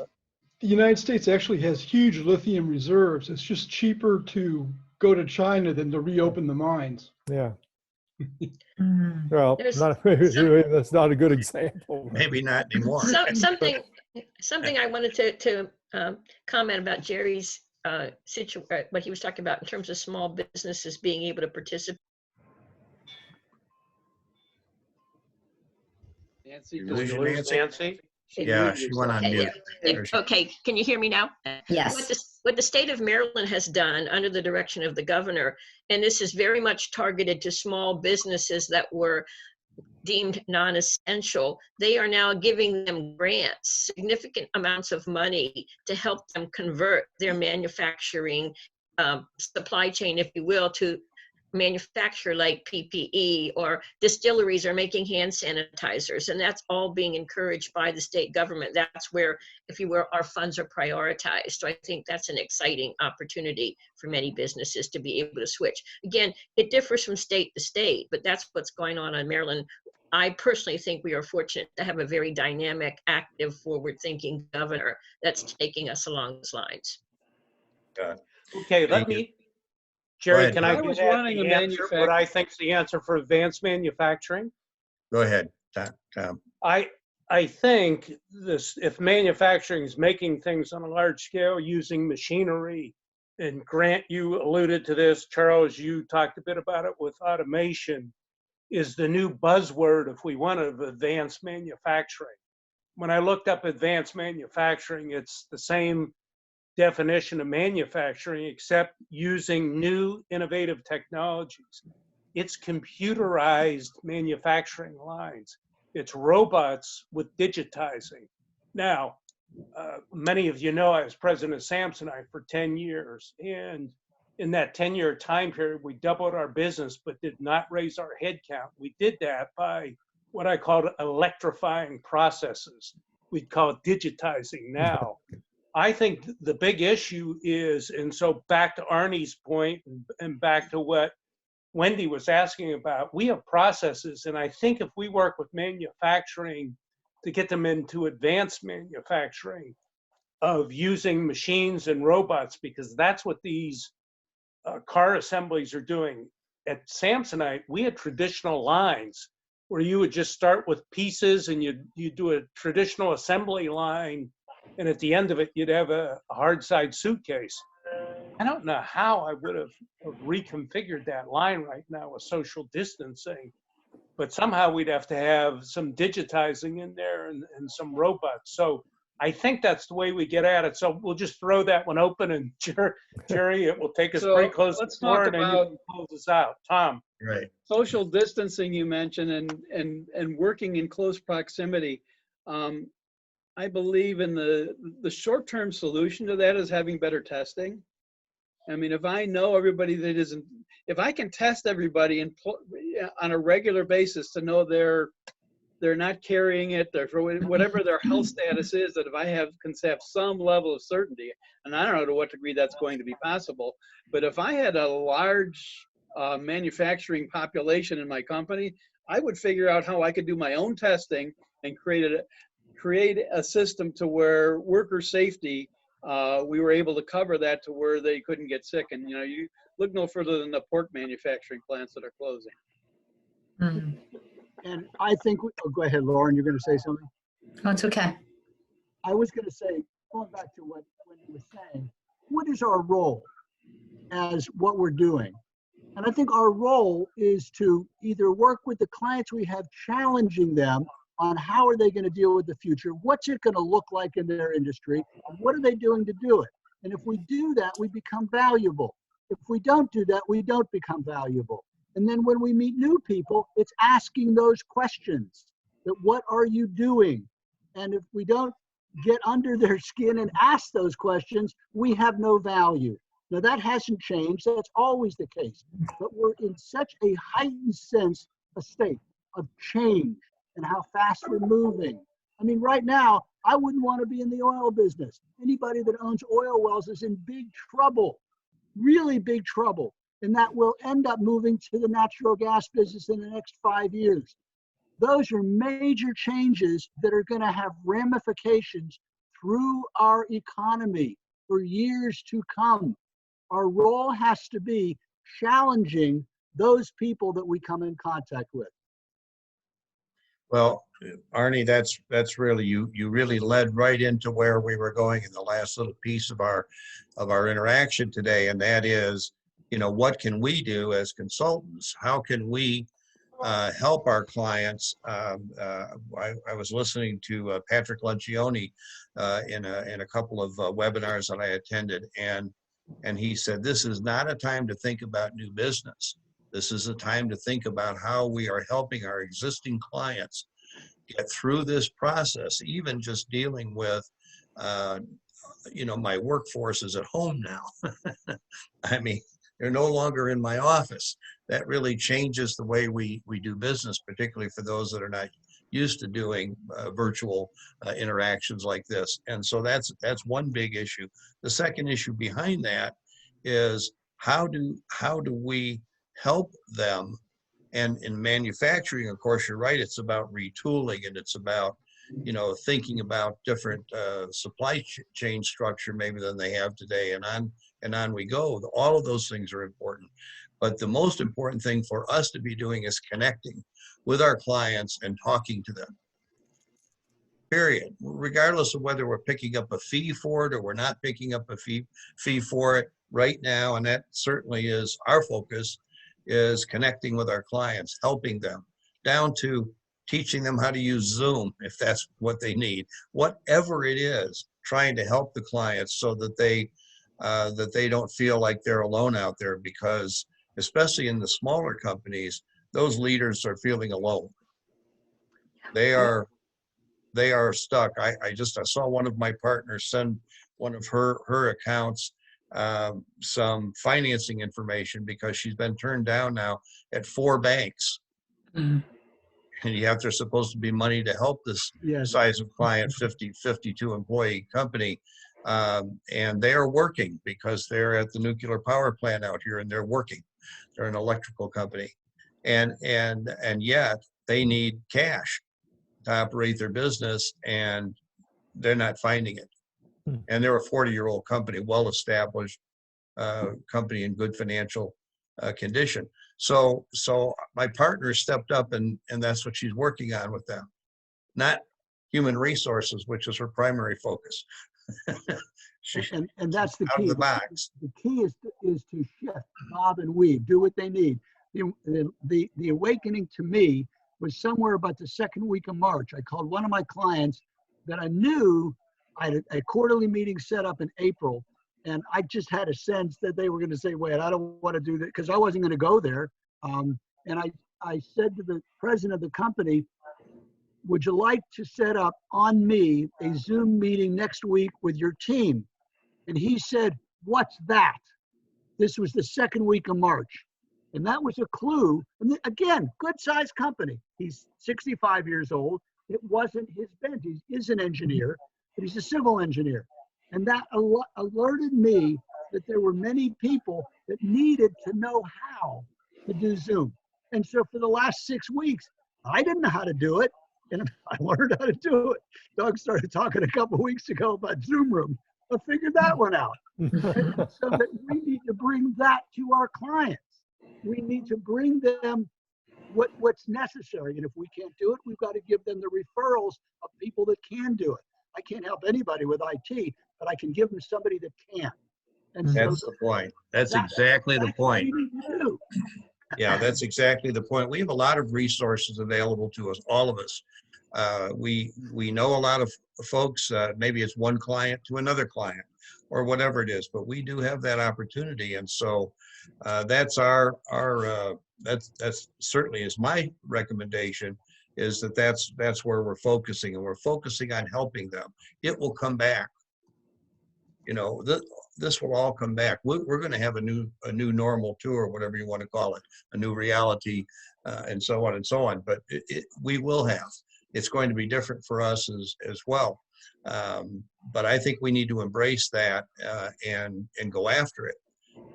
The United States actually has huge lithium reserves. It's just cheaper to go to China than to reopen the mines. yeah. Mm. Well, There's not, some- that's not a good example. Maybe not anymore. Something I wanted to comment about Jerry's what he was talking about in terms of small businesses being able to participate. Nancy, You Did lose we your lose Nancy? Yeah, she went on mute. There she- Okay, can you hear me now? Yes. What the state of Maryland has done under the direction of the governor, and this is very much targeted to small businesses that were deemed non-essential, they are now giving them grants, significant amounts of money to help them convert their manufacturing supply chain, if you will, to manufacture like PPE, or distilleries are making hand sanitizers, and that's all being encouraged by the state government. That's where, if you will, our funds are prioritized. So I think that's an exciting opportunity for many businesses to be able to switch. Again, it differs from state to state, but that's what's going on in Maryland. I personally think we are fortunate to have a very dynamic, active, forward-thinking governor that's taking us along those lines. Okay, let me, Jerry, ahead, can Tom. I I do was that? running The a answer, what I think is the answer for advanced manufacturing? Go ahead, Tom. I think this, if manufacturing is making things on a large scale using machinery, and Grant, you alluded to this, Charles, you talked a bit about it with automation, is the new buzzword if we want to advance manufacturing. When I looked up advanced manufacturing, it's the same definition of manufacturing, except using new innovative technologies. It's computerized manufacturing lines. It's robots with digitizing. Now, many of you know I was president of Samsonite for 10 years. And in that 10-year time period, we doubled our business, but did not raise our headcount. We did that by what I called electrifying processes. We'd call it digitizing now. I think the big issue is, and so back to Arnie's point and back to what Wendy was asking about, we have processes, and I think if we work with manufacturing to get them into advanced manufacturing of using machines and robots, because that's what these car assemblies are doing. At Samsonite, we had traditional lines where you would just start with pieces and you do a traditional assembly line, and at the end of it, you'd have a hard side suitcase. I don't know how I would have reconfigured that line right now with social distancing, but somehow we'd have to have some digitizing in there and some robots. So I think that's the way we get at it. So we'll just throw that one open, and Jerry, it will take us So pretty close to let's the floor, talk and then you about can close us out. Tom. Right. social distancing you mentioned, and working in close proximity. I believe in the short-term solution to that is having better testing. I mean, if I know everybody that isn't, if I can test everybody on a regular basis to know they're not carrying it, for whatever their health status is, that if I can have some level of certainty, and I don't know to what degree that's going to be possible, but if I had a large manufacturing population in my company, I would figure out how I could do my own testing and create a system to where worker safety, we were able to cover that to where they couldn't get sick. And you look no further than the pork manufacturing plants that are closing. Mm. And I think, oh, go ahead, Lauren, you're going to say something? Oh, it's okay. I was going to say, going back to what Wendy was saying, what is our role as what we're doing? And I think our role is to either work with the clients we have, challenging them on how are they going to deal with the future, what's it going to look like in their industry, and what are they doing to do it? And if we do that, we become valuable. If we don't do that, we don't become valuable. And then when we meet new people, it's asking those questions. That what are you doing? And if we don't get under their skin and ask those questions, we have no value. Now that hasn't changed. That's always the case. But we're in such a heightened sense, a state of change and how fast we're moving. I mean, right now, I wouldn't want to be in the oil business. Anybody that owns oil wells is in big trouble, really big trouble. And that will end up moving to the natural gas business in the next 5 years. Those are major changes that are going to have ramifications through our economy for years to come. Our role has to be challenging those people that we come in contact with. Well, Arnie, that's really, you really led right into where we were going in the last little piece of our interaction today, and that is, what can we do as consultants? How can we help our clients? I was listening to Patrick Lencioni in a couple of webinars that I attended, and he said, this is not a time to think about new business. This is a time to think about how we are helping our existing clients get through this process, even just dealing with, my workforce is at home now. I mean, they're no longer in my office. That really changes the way we do business, particularly for those that are not used to doing virtual interactions like this. And so that's one big issue. The second issue behind that is how do we help them? And in manufacturing, of course, you're right, it's about retooling, and it's about, thinking about different supply chain structure maybe than they have today, and on we go. All of those things are important. But the most important thing for us to be doing is connecting with our clients and talking to them. Period. Regardless of whether we're picking up a fee for it or we're not picking up a fee for it right now, and that certainly is our focus, is connecting with our clients, helping them, down to teaching them how to use Zoom if that's what they need. Whatever it is, trying to help the clients so that they don't feel like they're alone out there, because especially in the smaller companies, those leaders are feeling alone. They are stuck. I saw one of my partners send one of her accounts some financing information because she's been turned down now at 4 banks. And they're supposed to be money to help this size of client, 52 employee company. And they are working because they're at the nuclear power plant out here, and they're working. They're an electrical company. And yet they need cash to operate their business, and they're not finding it. And they're a 40-year-old company, well-established company in good financial condition. So my partner stepped up, and that's what she's working on with them, not human resources, which is her primary focus. And that's the key. Out of the box. The key is to shift, bob and weave, do what they need. The awakening to me was somewhere about the second week of March. I called one of my clients that I knew. I had a quarterly meeting set up in April, and I just had a sense that they were going to say, wait, I don't want to do that, because I wasn't going to go there. And I said to the president of the company, would you like to set up on me a Zoom meeting next week with your team? And he said, what's that? This was the second week of March. And that was a clue. And again, good sized company. He's 65 years old. It wasn't his bent. He is an engineer, but he's a civil engineer. And that alerted me that there were many people that needed to know how to do Zoom. And so for the last 6 weeks, I didn't know how to do it, and I learned how to do it. Doug started talking a couple of weeks ago about Zoom Room. I figured that one out. And so that we need to bring that to our clients. We need to bring them what's necessary. And if we can't do it, we've got to give them the referrals of people that can do it. I can't help anybody with IT, but I can give them somebody that can. And that's the point. That's exactly the point. Yeah, that's exactly the point. We have a lot of resources available to us, all of us. We know a lot of folks, maybe it's one client to another client or whatever it is, but we do have that opportunity. And so that's that's certainly is my recommendation, is that's where we're focusing, and we're focusing on helping them. It will come back. This will all come back. We're going to have a new normal too, or whatever you want to call it, a new reality, and so on and so on. But we will have. it's going to be different for us as well. But I think we need to embrace that and go after it,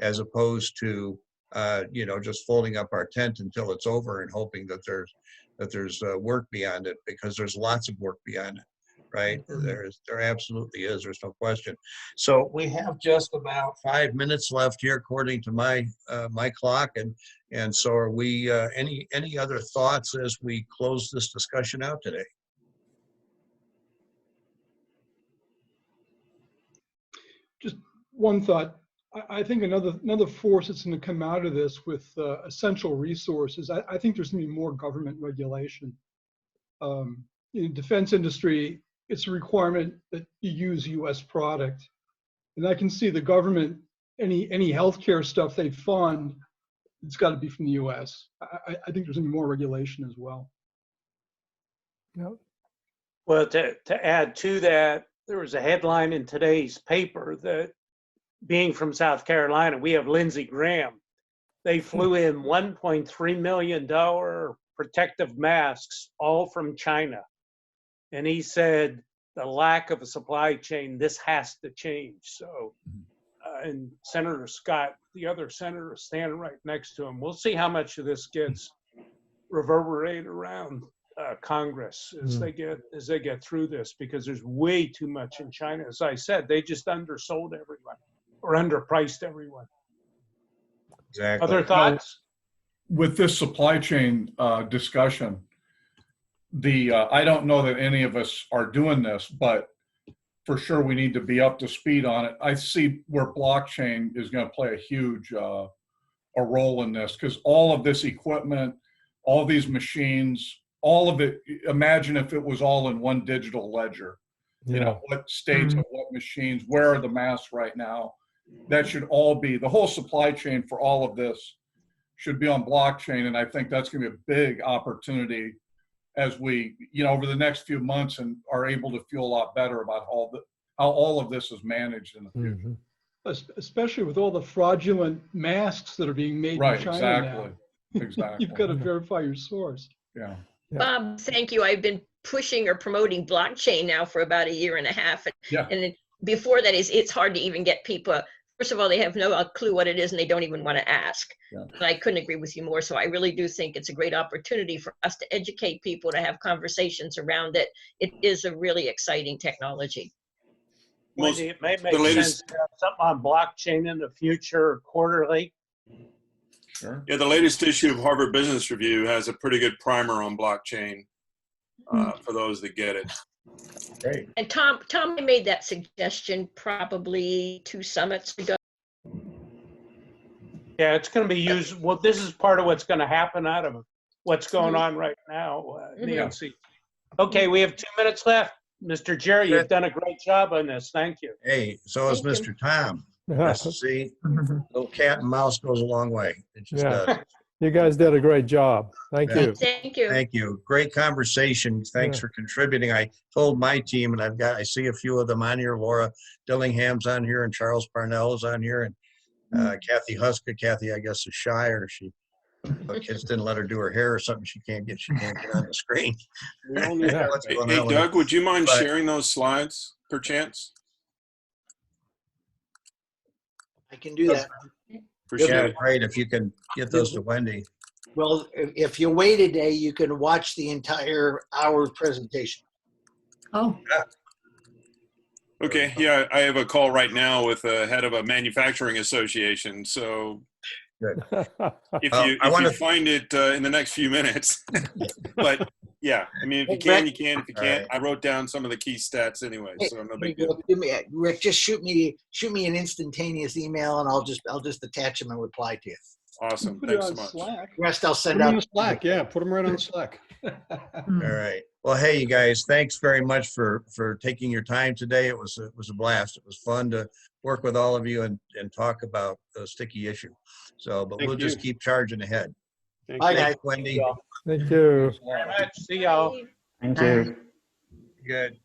as opposed to just folding up our tent until it's over and hoping that there's work beyond it, because there's lots of work beyond it, right? There absolutely is. There's no question. So we have just about 5 minutes left here, according to my clock, and so are we. Any other thoughts as we close this discussion out today? Just one thought. I think another force that's going to come out of this with essential resources. I think there's going to be more government regulation. In the defense industry, it's a requirement that you use U.S. product, and I can see the government, any healthcare stuff they fund, it's got to be from the U.S. I think there's going to be more regulation as well. Yep. Well, to add to that, there was a headline in today's paper that, being from South Carolina, we have Lindsey Graham. They flew in $1.3 million protective masks, all from China. And he said, the lack of a supply chain, this has to change. So, and Senator Scott, the other senator, is standing right next to him. We'll see how much of this gets reverberated around Congress as they get through this, because there's way too much in China. As I said, they just undersold everyone or underpriced everyone. Exactly. Other thoughts? With this supply chain discussion, I don't know that any of us are doing this, but for sure we need to be up to speed on it. I see where blockchain is going to play a huge a role in this, because all of this equipment, all these machines, all of it, imagine if it was all in one digital ledger. You know, what states of what machines, where are the masks right now? That should all be, the whole supply chain for all of this should be on blockchain. And I think that's going to be a big opportunity as we, over the next few months, and are able to feel a lot better about how all of this is managed in the future. Especially with all the fraudulent masks that are being made in China now. Exactly. You've got to verify your source. Yeah. Bob, thank you. I've been pushing or promoting blockchain now for about 1.5 years. And before that, it's hard to even get people. First of all, they have no clue what it is, and they don't even want to ask. And I couldn't agree with you more. So I really do think it's a great opportunity for us to educate people, to have conversations around it. It is a really exciting technology. Wendy, it may make sense to have something on blockchain in the future, quarterly. Sure. Yeah, the latest issue of Harvard Business Review has a pretty good primer on blockchain for those that get it. Great. And Tom made that suggestion probably 2 summits ago. Yeah, it's going to be used. Well, this is part of what's going to happen out of what's going on right now, Nancy. Okay, we have 2 minutes left. Mr. Jerry, you've done a great job on this. Thank you. Hey, so is Mr. Tom. Nice to see. Little cat and mouse goes a long way. It just does. You guys did a great job. Thank you. Thank you. Thank you. Great conversation. Thanks for contributing. I told my team, and I see a few of them on here. Laura Dillingham's on here, and Charles Parnell is on here, and Kathy Huska. Kathy, I guess, is shy, or the kids didn't let her do her hair or something. She can't get on the screen. Hey, Doug, would you mind sharing those slides, perchance? I can do that. Yeah, great. If you can get those to Wendy. Well, if you wait a day, you can watch the entire hour presentation. Oh. Yeah. Okay. Yeah, I have a call right now with the head of a manufacturing association. So good. If you find it in the next few minutes, but yeah, I mean, if you can, you can. If you can't, I wrote down some of the key stats anyway, so no big deal. Rick, just shoot me an instantaneous email, and I'll just attach them and reply to you. Awesome. Put Thanks it on so much. Slack. The rest I'll send Put 'em out. on Slack, yeah. Put them right on Slack. All right. Well, hey, you guys, thanks very much for taking your time today. It was a blast. It was fun to work with all of you and talk about a sticky issue. So, but we'll just keep charging ahead. Bye, guys. Wendy. Thank you. Very much. See y'all. Thank you. Good.